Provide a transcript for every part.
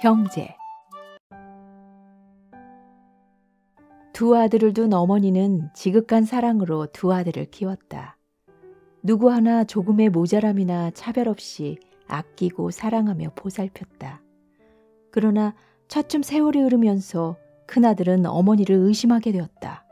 형제. 두 아들을 둔 어머니는 지극한 사랑으로 두 아들을 키웠다. 누구 하나 조금의 모자람이나 차별 없이 아끼고 사랑하며 보살폈다. 그러나 차츰 세월이 흐르면서 큰아들은 어머니를 의심하게 되었다.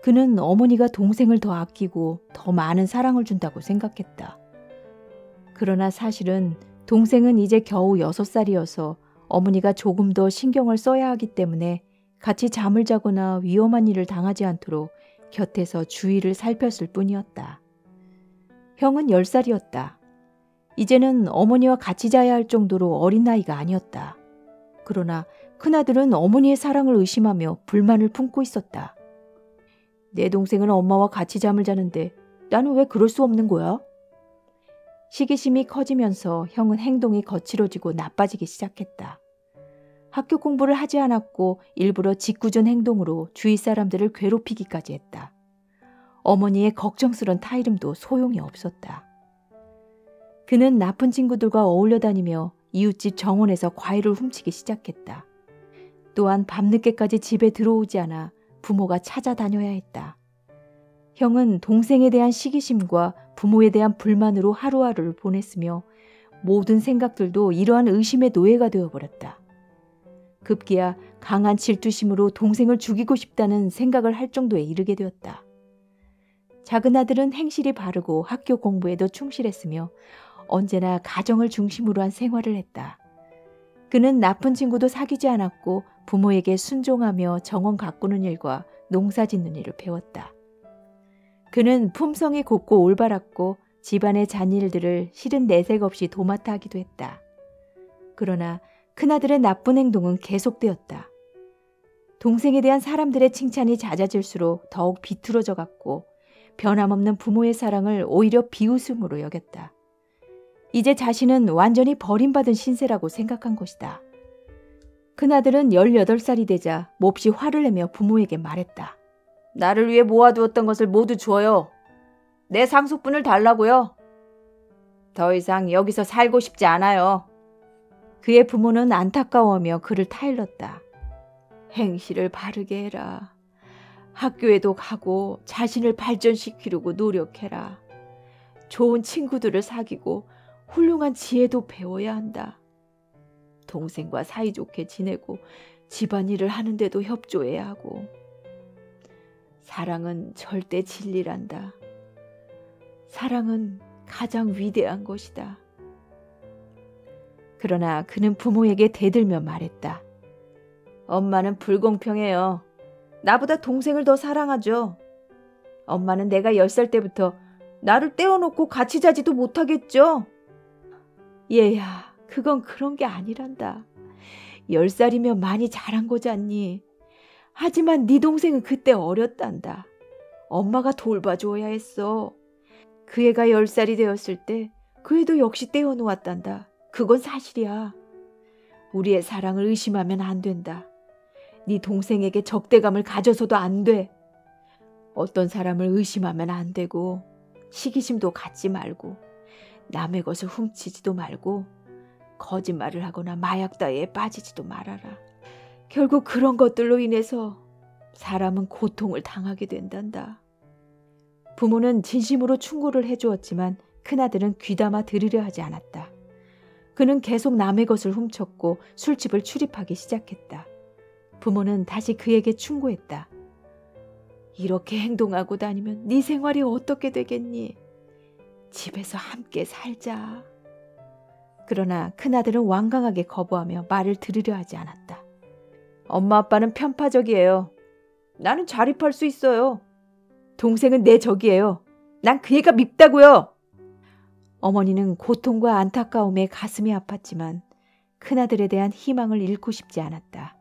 그는 어머니가 동생을 더 아끼고 더 많은 사랑을 준다고 생각했다. 그러나 사실은 동생은 이제 겨우 6살이어서 어머니가 조금 더 신경을 써야 하기 때문에 같이 잠을 자거나 위험한 일을 당하지 않도록 곁에서 주위를 살폈을 뿐이었다. 형은 10살이었다. 이제는 어머니와 같이 자야 할 정도로 어린 나이가 아니었다. 그러나 큰아들은 어머니의 사랑을 의심하며 불만을 품고 있었다. 내 동생은 엄마와 같이 잠을 자는데 나는 왜 그럴 수 없는 거야? 시기심이 커지면서 형은 행동이 거칠어지고 나빠지기 시작했다. 학교 공부를 하지 않았고 일부러 짓궂은 행동으로 주위 사람들을 괴롭히기까지 했다. 어머니의 걱정스런 타이름도 소용이 없었다. 그는 나쁜 친구들과 어울려 다니며 이웃집 정원에서 과일을 훔치기 시작했다. 또한 밤늦게까지 집에 들어오지 않아 부모가 찾아다녀야 했다. 형은 동생에 대한 시기심과 부모에 대한 불만으로 하루하루를 보냈으며 모든 생각들도 이러한 의심의 노예가 되어버렸다. 급기야 강한 질투심으로 동생을 죽이고 싶다는 생각을 할 정도에 이르게 되었다. 작은 아들은 행실이 바르고 학교 공부에도 충실했으며 언제나 가정을 중심으로 한 생활을 했다. 그는 나쁜 친구도 사귀지 않았고 부모에게 순종하며 정원 가꾸는 일과 농사 짓는 일을 배웠다. 그는 품성이 곱고 올바랐고 집안의 잔일들을 실은 내색 없이 도맡아 하기도 했다. 그러나 큰아들의 나쁜 행동은 계속되었다. 동생에 대한 사람들의 칭찬이 잦아질수록 더욱 비뚤어져 갔고 변함없는 부모의 사랑을 오히려 비웃음으로 여겼다. 이제 자신은 완전히 버림받은 신세라고 생각한 것이다. 큰아들은 18살이 되자 몹시 화를 내며 부모에게 말했다. 나를 위해 모아두었던 것을 모두 줘요. 내 상속분을 달라고요. 더 이상 여기서 살고 싶지 않아요. 그의 부모는 안타까워하며 그를 타일렀다. 행실을 바르게 해라. 학교에도 가고 자신을 발전시키려고 노력해라. 좋은 친구들을 사귀고 훌륭한 지혜도 배워야 한다. 동생과 사이좋게 지내고 집안일을 하는데도 협조해야 하고. 사랑은 절대 진리란다. 사랑은 가장 위대한 것이다. 그러나 그는 부모에게 대들며 말했다. 엄마는 불공평해요. 나보다 동생을 더 사랑하죠. 엄마는 내가 10살 때부터 나를 떼어놓고 같이 자지도 못하겠죠. 얘야, 그건 그런 게 아니란다. 10살이면 많이 자란 거잖니. 하지만 네 동생은 그때 어렸단다. 엄마가 돌봐줘야 했어. 그 애가 10살이 되었을 때 그 애도 역시 떼어놓았단다. 그건 사실이야. 우리의 사랑을 의심하면 안 된다. 네 동생에게 적대감을 가져서도 안 돼. 어떤 사람을 의심하면 안 되고 시기심도 갖지 말고 남의 것을 훔치지도 말고 거짓말을 하거나 마약 따위에 빠지지도 말아라. 결국 그런 것들로 인해서 사람은 고통을 당하게 된단다. 부모는 진심으로 충고를 해주었지만 큰아들은 귀담아 들으려 하지 않았다. 그는 계속 남의 것을 훔쳤고 술집을 출입하기 시작했다. 부모는 다시 그에게 충고했다. 이렇게 행동하고 다니면 네 생활이 어떻게 되겠니? 집에서 함께 살자. 그러나 큰아들은 완강하게 거부하며 말을 들으려 하지 않았다. 엄마 아빠는 편파적이에요. 나는 자립할 수 있어요. 동생은 내 적이에요. 난 그 애가 밉다고요. 어머니는 고통과 안타까움에 가슴이 아팠지만 큰아들에 대한 희망을 잃고 싶지 않았다.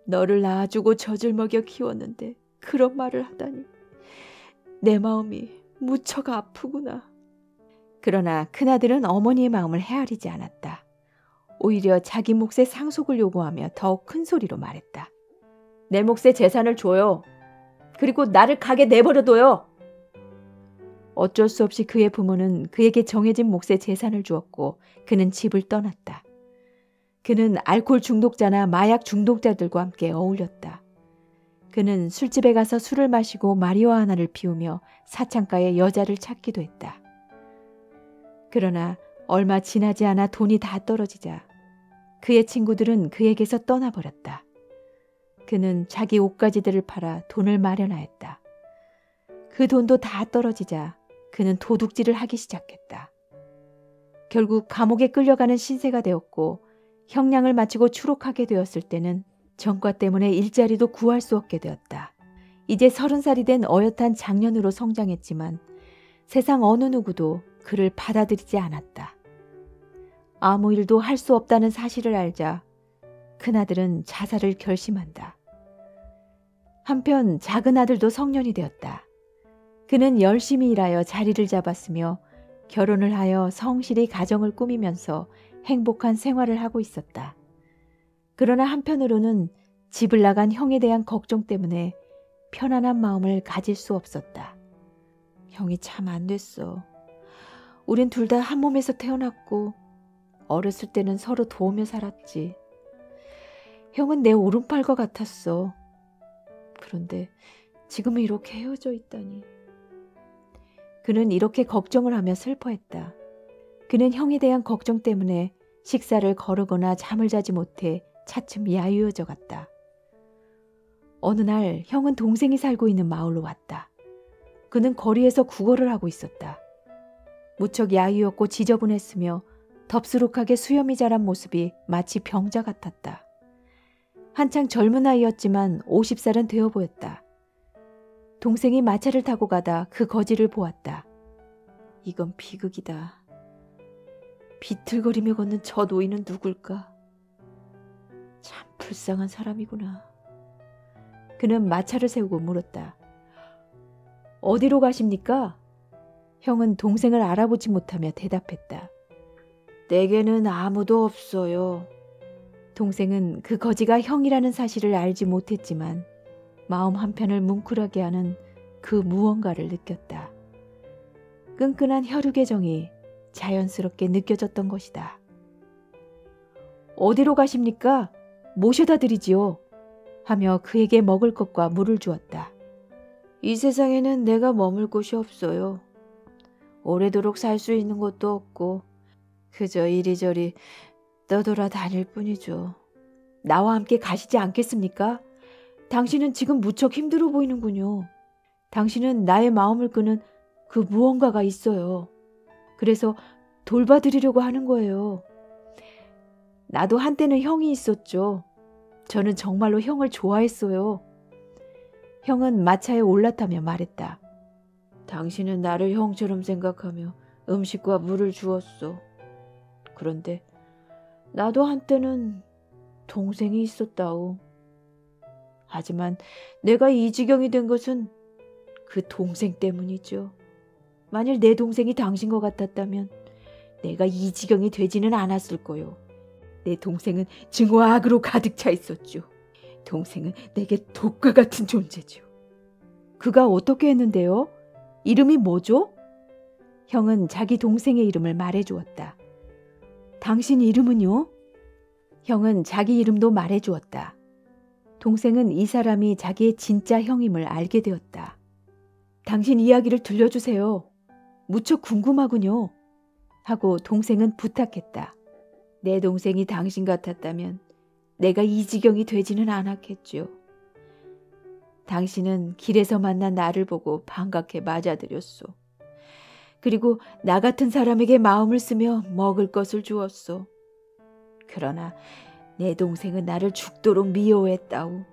너를 낳아주고 젖을 먹여 키웠는데 그런 말을 하다니. 내 마음이 무척 아프구나. 그러나 큰아들은 어머니의 마음을 헤아리지 않았다. 오히려 자기 몫의 상속을 요구하며 더욱 큰 소리로 말했다. 내 몫의 재산을 줘요. 그리고 나를 가게 내버려둬요. 어쩔 수 없이 그의 부모는 그에게 정해진 몫의 재산을 주었고 그는 집을 떠났다. 그는 알코올 중독자나 마약 중독자들과 함께 어울렸다. 그는 술집에 가서 술을 마시고 마리화나를 피우며 사창가에 여자를 찾기도 했다. 그러나 얼마 지나지 않아 돈이 다 떨어지자 그의 친구들은 그에게서 떠나버렸다. 그는 자기 옷가지들을 팔아 돈을 마련하였다. 그 돈도 다 떨어지자 그는 도둑질을 하기 시작했다. 결국 감옥에 끌려가는 신세가 되었고 형량을 마치고 추록하게 되었을 때는 전과 때문에 일자리도 구할 수 없게 되었다. 이제 30살이 된 어엿한 장년으로 성장했지만 세상 어느 누구도 그를 받아들이지 않았다. 아무 일도 할 수 없다는 사실을 알자 큰아들은 자살을 결심한다. 한편 작은 아들도 성년이 되었다. 그는 열심히 일하여 자리를 잡았으며 결혼을 하여 성실히 가정을 꾸미면서 행복한 생활을 하고 있었다. 그러나 한편으로는 집을 나간 형에 대한 걱정 때문에 편안한 마음을 가질 수 없었다. 형이 참 안 됐어. 우린 둘 다 한 몸에서 태어났고 어렸을 때는 서로 도우며 살았지. 형은 내 오른팔과 같았어. 그런데 지금은 이렇게 헤어져 있다니. 그는 이렇게 걱정을 하며 슬퍼했다. 그는 형에 대한 걱정 때문에 식사를 거르거나 잠을 자지 못해 차츰 야유어져 갔다. 어느 날 형은 동생이 살고 있는 마을로 왔다. 그는 거리에서 구걸을 하고 있었다. 무척 야유었고 지저분했으며 덥수룩하게 수염이 자란 모습이 마치 병자 같았다. 한창 젊은 나이였지만 50살은 되어 보였다. 동생이 마차를 타고 가다 그 거지를 보았다. 이건 비극이다. 비틀거리며 걷는 저 노인은 누굴까? 참 불쌍한 사람이구나. 그는 마차를 세우고 물었다. 어디로 가십니까? 형은 동생을 알아보지 못하며 대답했다. 내게는 아무도 없어요. 동생은 그 거지가 형이라는 사실을 알지 못했지만 마음 한편을 뭉클하게 하는 그 무언가를 느꼈다. 끈끈한 혈육의 정이 자연스럽게 느껴졌던 것이다. 어디로 가십니까? 모셔다 드리지요. 하며 그에게 먹을 것과 물을 주었다. 이 세상에는 내가 머물 곳이 없어요. 오래도록 살 수 있는 곳도 없고 그저 이리저리 떠돌아다닐 뿐이죠. 나와 함께 가시지 않겠습니까? 당신은 지금 무척 힘들어 보이는군요. 당신은 나의 마음을 끄는 그 무언가가 있어요. 그래서 돌봐드리려고 하는 거예요. 나도 한때는 형이 있었죠. 저는 정말로 형을 좋아했어요. 형은 마차에 올라타며 말했다. 당신은 나를 형처럼 생각하며 음식과 물을 주었어. 그런데 나도 한때는 동생이 있었다오. 하지만 내가 이 지경이 된 것은 그 동생 때문이죠. 만일 내 동생이 당신과 같았다면 내가 이 지경이 되지는 않았을 거요. 내 동생은 증오와 악으로 가득 차 있었죠. 동생은 내게 독과 같은 존재죠. 그가 어떻게 했는데요? 이름이 뭐죠? 형은 자기 동생의 이름을 말해주었다. 당신 이름은요? 형은 자기 이름도 말해주었다. 동생은 이 사람이 자기의 진짜 형임을 알게 되었다. 당신 이야기를 들려주세요. 무척 궁금하군요. 하고 동생은 부탁했다. 내 동생이 당신 같았다면 내가 이 지경이 되지는 않았겠죠. 당신은 길에서 만난 나를 보고 반갑게 맞아들였소. 그리고 나 같은 사람에게 마음을 쓰며 먹을 것을 주었소. 그러나 내 동생은 나를 죽도록 미워했다오.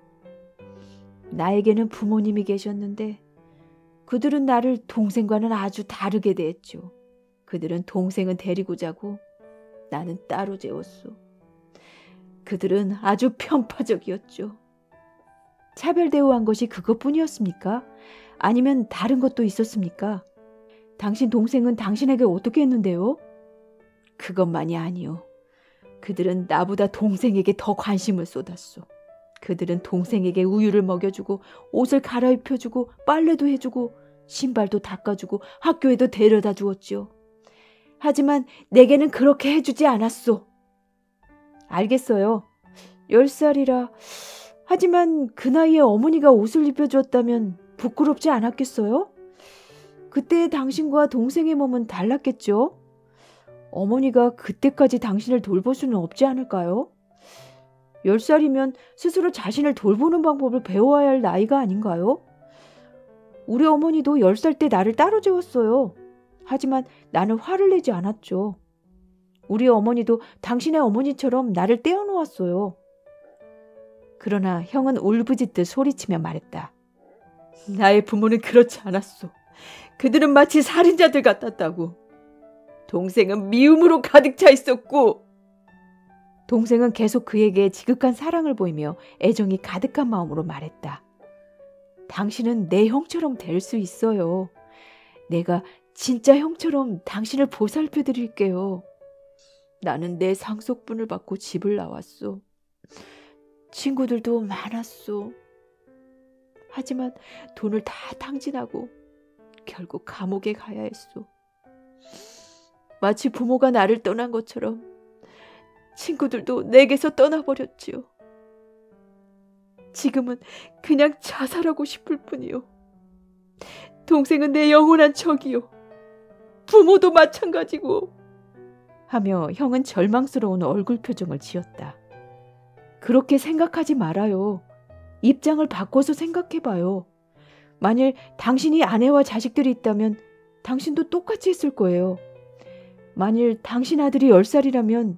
나에게는 부모님이 계셨는데 그들은 나를 동생과는 아주 다르게 대했죠. 그들은 동생은 데리고 자고 나는 따로 재웠소. 그들은 아주 편파적이었죠. 차별 대우한 것이 그것뿐이었습니까? 아니면 다른 것도 있었습니까? 당신 동생은 당신에게 어떻게 했는데요? 그것만이 아니요. 그들은 나보다 동생에게 더 관심을 쏟았소. 그들은 동생에게 우유를 먹여주고 옷을 갈아입혀주고 빨래도 해주고 신발도 닦아주고 학교에도 데려다 주었지요. 하지만 내게는 그렇게 해주지 않았소. 알겠어요. 10살이라. 하지만 그 나이에 어머니가 옷을 입혀주었다면 부끄럽지 않았겠어요? 그때 당신과 동생의 몸은 달랐겠죠? 어머니가 그때까지 당신을 돌볼 수는 없지 않을까요? 10살이면 스스로 자신을 돌보는 방법을 배워야 할 나이가 아닌가요? 우리 어머니도 10살 때 나를 따로 재웠어요. 하지만 나는 화를 내지 않았죠. 우리 어머니도 당신의 어머니처럼 나를 떼어놓았어요. 그러나 형은 울부짖듯 소리치며 말했다. 나의 부모는 그렇지 않았소. 그들은 마치 살인자들 같았다고. 동생은 미움으로 가득 차 있었고. 동생은 계속 그에게 지극한 사랑을 보이며 애정이 가득한 마음으로 말했다. 당신은 내 형처럼 될 수 있어요. 내가 진짜 형처럼 당신을 보살펴 드릴게요. 나는 내 상속분을 받고 집을 나왔소. 친구들도 많았소. 하지만 돈을 다 탕진하고 결국 감옥에 가야 했소. 마치 부모가 나를 떠난 것처럼 친구들도 내게서 떠나버렸지요. 지금은 그냥 자살하고 싶을 뿐이요. 동생은 내 영원한 적이요. 부모도 마찬가지고. 하며 형은 절망스러운 얼굴 표정을 지었다. 그렇게 생각하지 말아요. 입장을 바꿔서 생각해봐요. 만일 당신이 아내와 자식들이 있다면 당신도 똑같이 했을 거예요. 만일 당신 아들이 10살이라면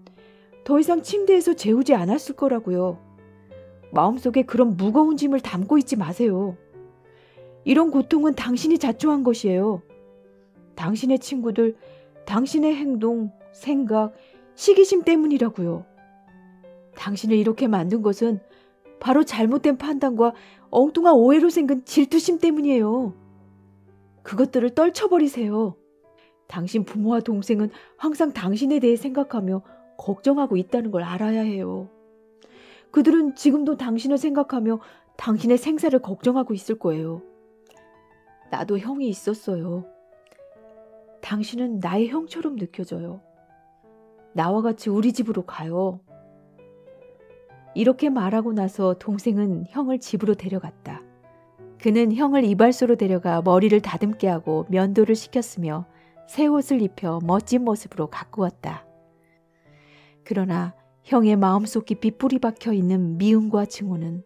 더 이상 침대에서 재우지 않았을 거라고요. 마음속에 그런 무거운 짐을 담고 있지 마세요. 이런 고통은 당신이 자초한 것이에요. 당신의 친구들, 당신의 행동, 생각, 시기심 때문이라고요. 당신을 이렇게 만든 것은 바로 잘못된 판단과 엉뚱한 오해로 생긴 질투심 때문이에요. 그것들을 떨쳐버리세요. 당신 부모와 동생은 항상 당신에 대해 생각하며 걱정하고 있다는 걸 알아야 해요. 그들은 지금도 당신을 생각하며 당신의 생사를 걱정하고 있을 거예요. 나도 형이 있었어요. 당신은 나의 형처럼 느껴져요. 나와 같이 우리 집으로 가요. 이렇게 말하고 나서 동생은 형을 집으로 데려갔다. 그는 형을 이발소로 데려가 머리를 다듬게 하고 면도를 시켰으며 새 옷을 입혀 멋진 모습으로 갖고 왔다. 그러나 형의 마음속 깊이 뿌리 박혀 있는 미움과 증오는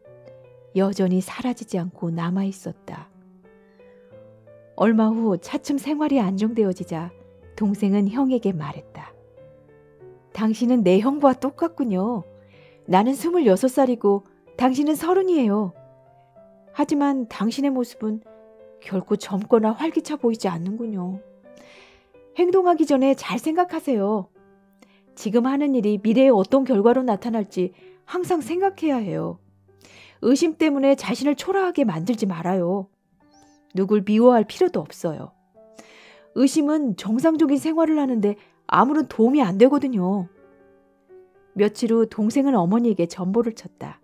여전히 사라지지 않고 남아 있었다. 얼마 후 차츰 생활이 안정되어지자 동생은 형에게 말했다. 당신은 내 형과 똑같군요. 나는 26살이고 당신은 30이에요. 하지만 당신의 모습은 결코 젊거나 활기차 보이지 않는군요. 행동하기 전에 잘 생각하세요. 지금 하는 일이 미래에 어떤 결과로 나타날지 항상 생각해야 해요. 의심 때문에 자신을 초라하게 만들지 말아요. 누굴 미워할 필요도 없어요. 의심은 정상적인 생활을 하는데 아무런 도움이 안 되거든요. 며칠 후 동생은 어머니에게 전보를 쳤다.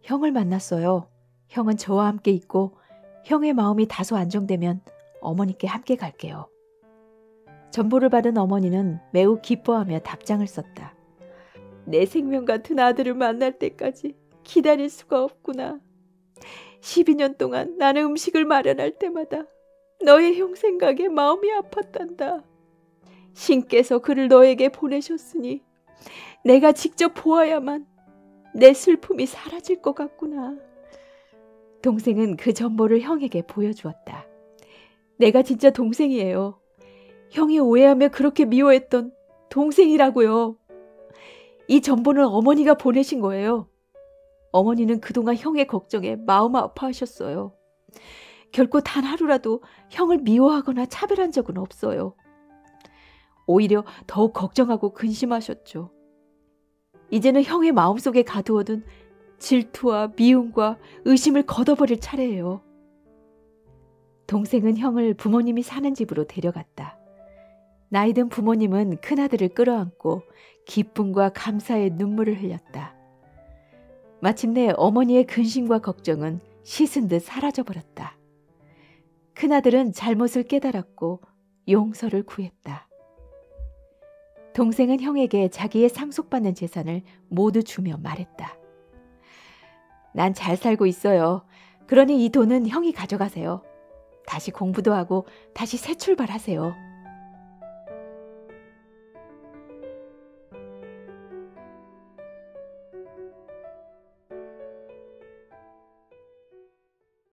형을 만났어요. 형은 저와 함께 있고 형의 마음이 다소 안정되면 어머니께 함께 갈게요. 전보를 받은 어머니는 매우 기뻐하며 답장을 썼다. 내 생명 같은 아들을 만날 때까지 기다릴 수가 없구나. 12년 동안 나는 음식을 마련할 때마다 너의 형 생각에 마음이 아팠단다. 신께서 그를 너에게 보내셨으니 내가 직접 보아야만 내 슬픔이 사라질 것 같구나. 동생은 그 전보를 형에게 보여주었다. 내가 진짜 동생이에요. 형이 오해하며 그렇게 미워했던 동생이라고요. 이 전보는 어머니가 보내신 거예요. 어머니는 그동안 형의 걱정에 마음 아파하셨어요. 결코 단 하루라도 형을 미워하거나 차별한 적은 없어요. 오히려 더욱 걱정하고 근심하셨죠. 이제는 형의 마음속에 가두어둔 질투와 미움과 의심을 걷어버릴 차례예요. 동생은 형을 부모님이 사는 집으로 데려갔다. 나이든 부모님은 큰아들을 끌어안고 기쁨과 감사의 눈물을 흘렸다. 마침내 어머니의 근심과 걱정은 씻은 듯 사라져버렸다. 큰아들은 잘못을 깨달았고 용서를 구했다. 동생은 형에게 자기의 상속받는 재산을 모두 주며 말했다. 난 잘 살고 있어요. 그러니 이 돈은 형이 가져가세요. 다시 공부도 하고 다시 새 출발하세요.